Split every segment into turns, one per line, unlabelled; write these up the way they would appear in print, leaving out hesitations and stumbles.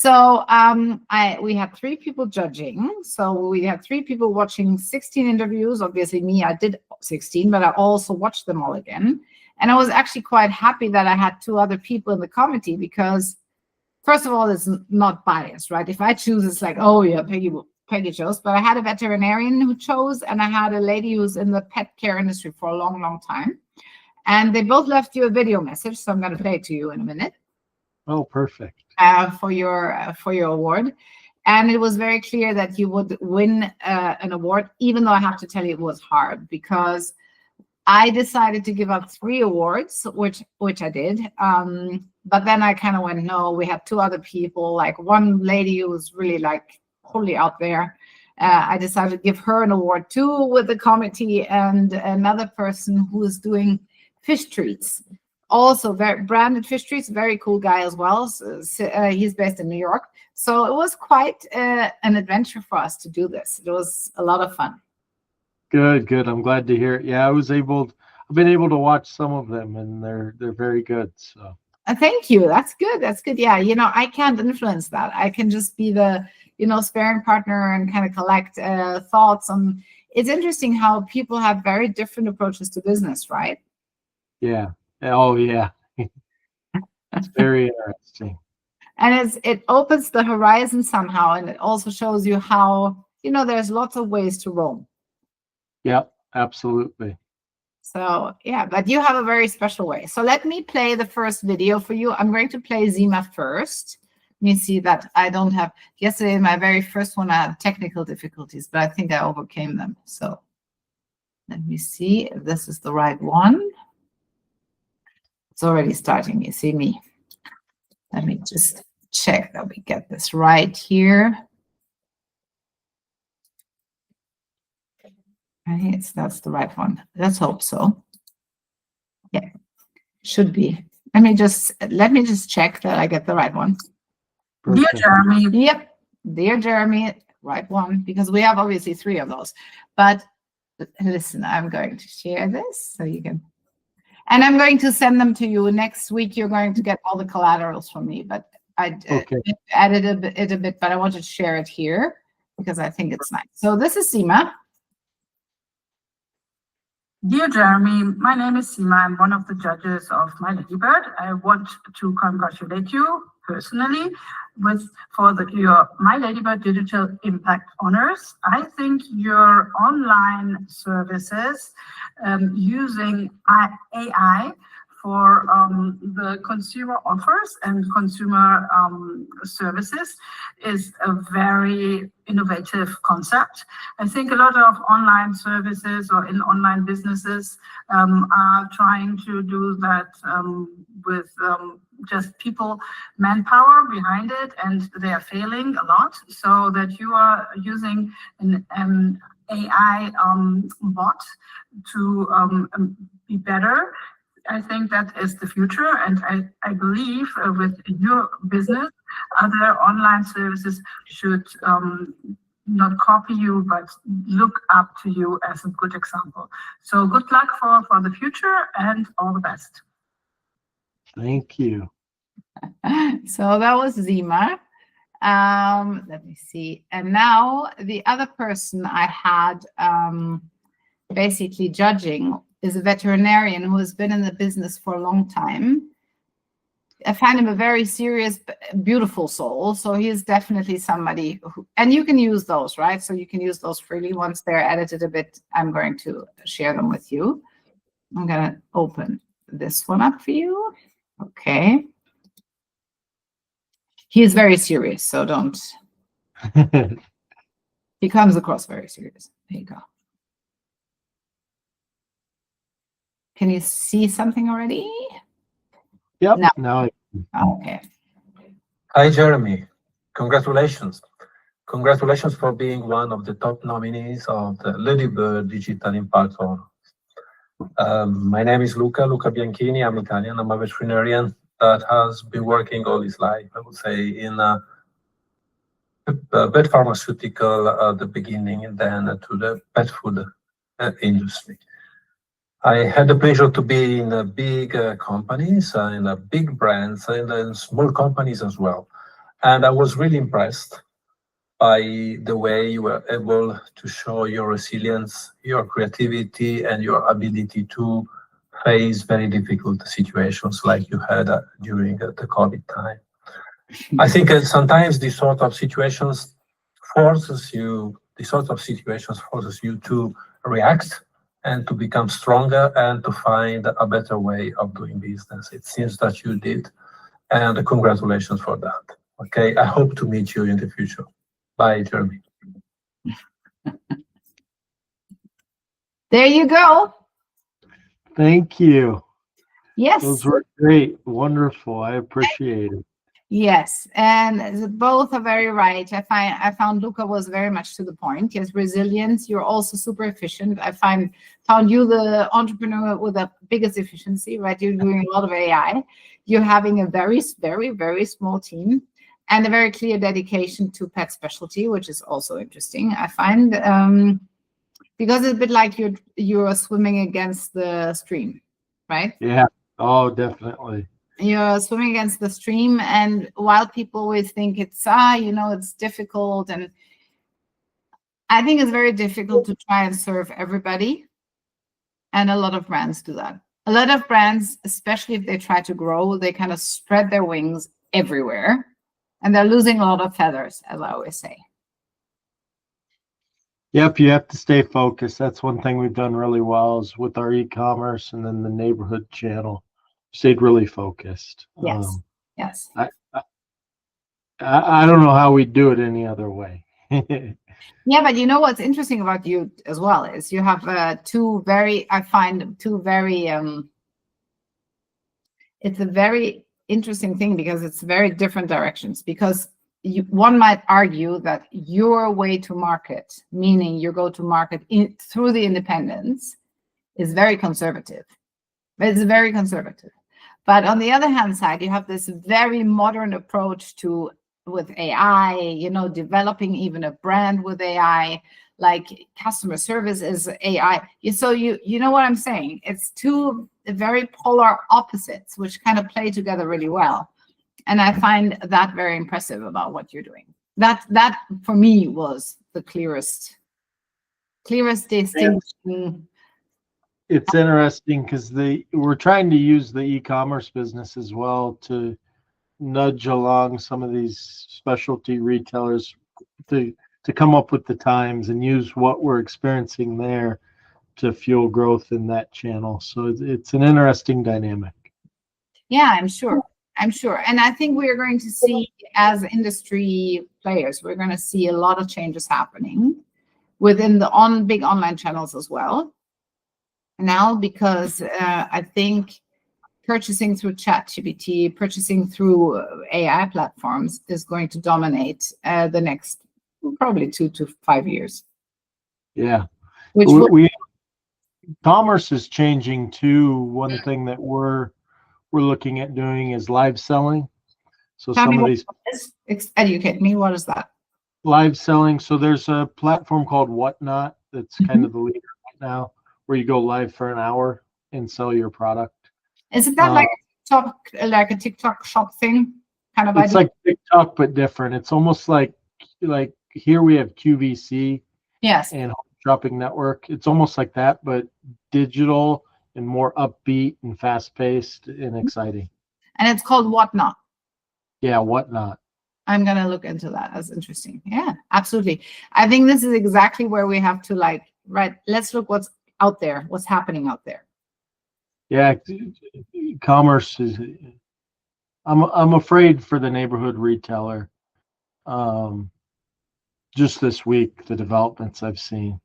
So we had 3 people judging. So we had 3 people watching 16 interviews. Obviously, me, I did 16, but I also watched them all again. And I was actually quite happy that I had 2 other people in the committee because, first of all, it's not biased, right? If I choose, it's like, oh yeah, Peggy chose. But I had a veterinarian who chose, and I had a lady who's in the pet care industry for a long, long time. And they both left you a video message, so I'm going to play it to you in a minute.
Oh, perfect.
For your award. And it was very clear that you would win an award, even though I have to tell you it was hard, because I decided to give out 3 awards, which I did. But then I kind of went, no, we had 2 other people, like one lady who was really like wholly out there. I decided to give her an award too with the committee, and another person who is doing fish treats. Also very branded fish treats, very cool guy as well. So, he's based in New York. So it was quite an adventure for us to do this. It was a lot of fun.
Good. I'm glad to hear it. Yeah, I've been able to watch some of them, and they're very good. So
thank you. That's good. Yeah, I can't influence that. I can just be the sparring partner and kind of collect thoughts on. It's interesting how people have very different approaches to business, right?
Yeah. Oh yeah. It's very interesting.
And it opens the horizon somehow, and it also shows you how there's lots of ways to roam.
Yep, absolutely.
So yeah, but you have a very special way. So let me play the first video for you. I'm going to play Zima first. Let me see that I don't have. Yesterday, my very first one, I had technical difficulties, but I think I overcame them. So let me see if this is the right one. It's already starting. You see me. Let me just check that we get this right here. Right, so that's the right one. Let's hope so. Yeah, should be. Let me just check that I get the right one.
Perfect.
Dear Jeremy. Yep, dear Jeremy, right one, because we have obviously 3 of those. But listen, I'm going to share this so you can. And I'm going to send them to you next week. You're going to get all the collaterals from me, but I added it a bit, but I wanted to share it here because I think it's nice. So this is Seema.
Dear Jeremy, my name is Seema. I'm one of the judges of My Ladybird. I want to congratulate you personally for your My Ladybird Digital Impact Honors. I think your online services using AI for the consumer offers and consumer services is a very innovative concept. I think a lot of online services or in online businesses are trying to do that with just people, manpower behind it, and they are failing a lot. So that you are using an AI bot to be better. I think that is the future, and I believe with your business, other online services should not copy you, but look up to you as a good example. So good luck for the future, and all the best.
Thank you.
So that was Zima. Let me see. And now the other person I had basically judging is a veterinarian who has been in the business for a long time. I find him a very serious, beautiful soul. So he is definitely somebody who, and you can use those, right? So you can use those freely. Once they're edited a bit, I'm going to share them with you. I'm going to open this one up for you. Okay. He is very serious, so don't. He comes across very serious. There you go. Can you see something already?
Yep.
No.
Now.
Okay.
Hi, Jeremy. Congratulations. Congratulations for being one of the top nominees of the Ladybird Digital Impact Honorees. My name is Luca Bianchini. I'm Italian. I'm a veterinarian that has been working all his life, I would say, in pet pharmaceutical at the beginning, and then to the pet food industry. I had the pleasure to be in big companies, in big brands, and in small companies as well. And I was really impressed by the way you were able to show your resilience, your creativity, and your ability to face very difficult situations like you had during the COVID time. I think sometimes these sort of situations forces you to react and to become stronger and to find a better way of doing business. It seems that you did, and congratulations for that. Okay, I hope to meet you in the future. Bye, Jeremy.
There you go.
Thank you.
Yes.
Those were great. Wonderful. I appreciate it.
Yes, and both are very right. I found Luca was very much to the point. Yes, resilience. You're also super efficient. I found you the entrepreneur with the biggest efficiency. Right, you're doing a lot of AI. You're having a very, very, very small team, and a very clear dedication to pet specialty, which is also interesting. I find because it's a bit like you're swimming against the stream, right?
Yeah. Oh, definitely.
You're swimming against the stream, and while people always think it's it's difficult, and I think it's very difficult to try and serve everybody, and a lot of brands do that. A lot of brands, especially if they try to grow, they kind of spread their wings everywhere, and they're losing a lot of feathers, as I always say.
Yep, you have to stay focused. That's one thing we've done really well is with our e-commerce and then the neighborhood channel. Stayed really focused.
Yes. Yes.
I don't know how we do it any other way.
Yeah, but you know what's interesting about you as well is you have it's a very interesting thing because it's very different directions. Because one might argue that your way to market, meaning your go-to-market through the independents, is very conservative. It's very conservative. But on the other hand side, you have this very modern approach with AI, developing even a brand with AI, like customer service is AI. So you know what I'm saying? It's two very polar opposites, which kind of play together really well. And I find that very impressive about what you're doing. That for me was the clearest distinction.
Yeah. It's interesting because we're trying to use the e-commerce business as well to nudge along some of these specialty retailers to come up with the times and use what we're experiencing there to fuel growth in that channel. So it's an interesting dynamic.
Yeah, I'm sure. And I think we're going to see, as industry players, we're going to see a lot of changes happening within the big online channels as well. Now, because I think purchasing through ChatGPT, purchasing through AI platforms is going to dominate the next probably 2 to 5 years.
Yeah.
Which
commerce is changing too. One thing that we're looking at doing is live selling. So some of these
educate me. What is that?
Live selling. So there's a platform called Whatnot that's kind of the leader right now, where you go live for an hour and sell your product.
Isn't that like a TikTok shop thing kind of
it's
idea?
Like TikTok but different. It's almost like here we have QVC,
yes,
and Home Shopping Network. It's almost like that, but digital and more upbeat and fast-paced and exciting.
And it's called Whatnot.
Yeah, Whatnot.
I'm gonna look into that. That's interesting. Yeah, absolutely. I think this is exactly where we have to let's look what's out there, what's happening out there.
Yeah, commerce is. I'm afraid for the neighborhood retailer. Just this week, the developments I've seen,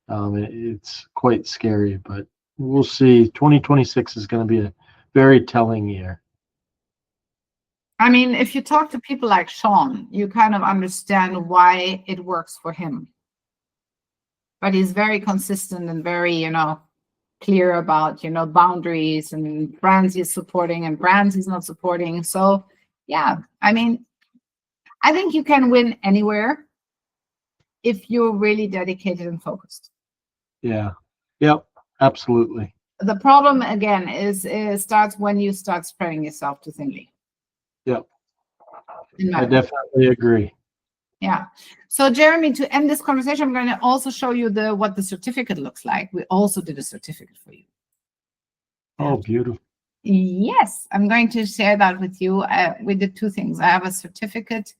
it's quite scary. But we'll see. 2026 is going to be a very telling year.
I mean, if you talk to people like Sean, you kind of understand why it works for him. But he's very consistent and very, clear about, boundaries and brands he's supporting and brands he's not supporting. So, yeah, I mean, I think you can win anywhere if you're really dedicated and focused.
Yeah. Yep. Absolutely.
The problem, again, is starts when you start spreading yourself too thinly.
Yep. I definitely agree.
Yeah. So Jeremy, to end this conversation, I'm going to also show you what the certificate looks like. We also did a certificate for you.
Oh, beautiful.
Yes, I'm going to share that with you. We did two things. I have a certificate,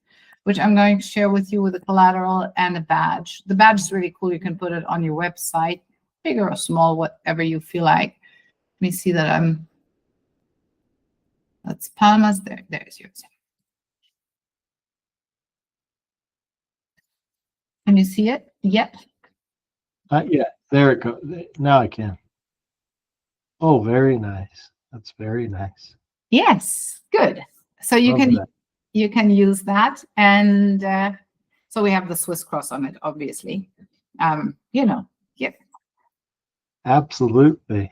which I'm going to share with you with a collateral and a badge. The badge is really cool. You can put it on your website, big or small, whatever you feel like. Let me see that that's Palmas. There's yours. Can you see it? Yep.
Yeah, there it goes. Now I can. Oh, very nice. That's very nice.
Yes, good. So you can use that, and so we have the Swiss cross on it, obviously. Yeah.
Absolutely.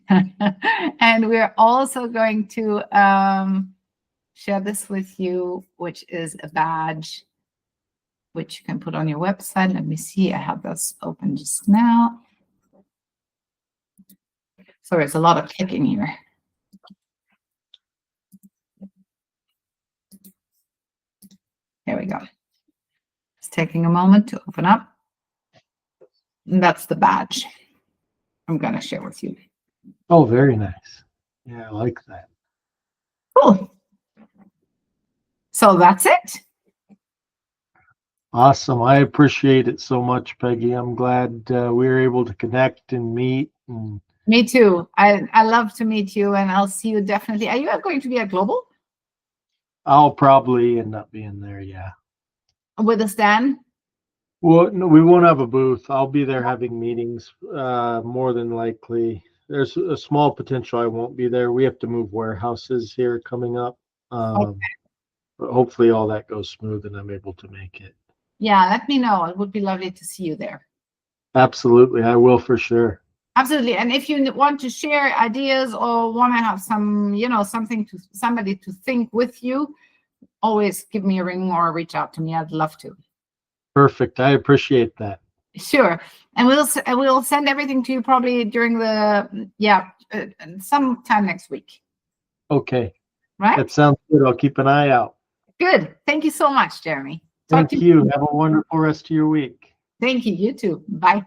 And we're also going to share this with you, which is a badge, which you can put on your website. Let me see. I have this open just now. Sorry, it's a lot of clicking here. Here we go. It's taking a moment to open up. And that's the badge I'm going to share with you.
Oh, very nice. Yeah, I like that.
Cool. So that's it.
Awesome. I appreciate it so much, Peggy. I'm glad we were able to connect and meet. And
me too. I love to meet you, and I'll see you definitely. Are you going to be at Global?
I'll probably end up being there, yeah.
With a stand?
Well, no, we won't have a booth. I'll be there having meetings, more than likely. There's a small potential I won't be there. We have to move warehouses here coming up.
Okay.
But hopefully all that goes smooth and I'm able to make it.
Yeah, let me know. It would be lovely to see you there.
Absolutely. I will for sure.
Absolutely. And if you want to share ideas or want to have some, somebody to think with you, always give me a ring or reach out to me. I'd love to.
Perfect. I appreciate that.
Sure. And we'll send everything to you probably during sometime next week.
Okay.
Right?
That sounds good. I'll keep an eye out.
Good. Thank you so much, Jeremy.
Thank you. Have a wonderful rest of your week.
Thank you. You too. Bye.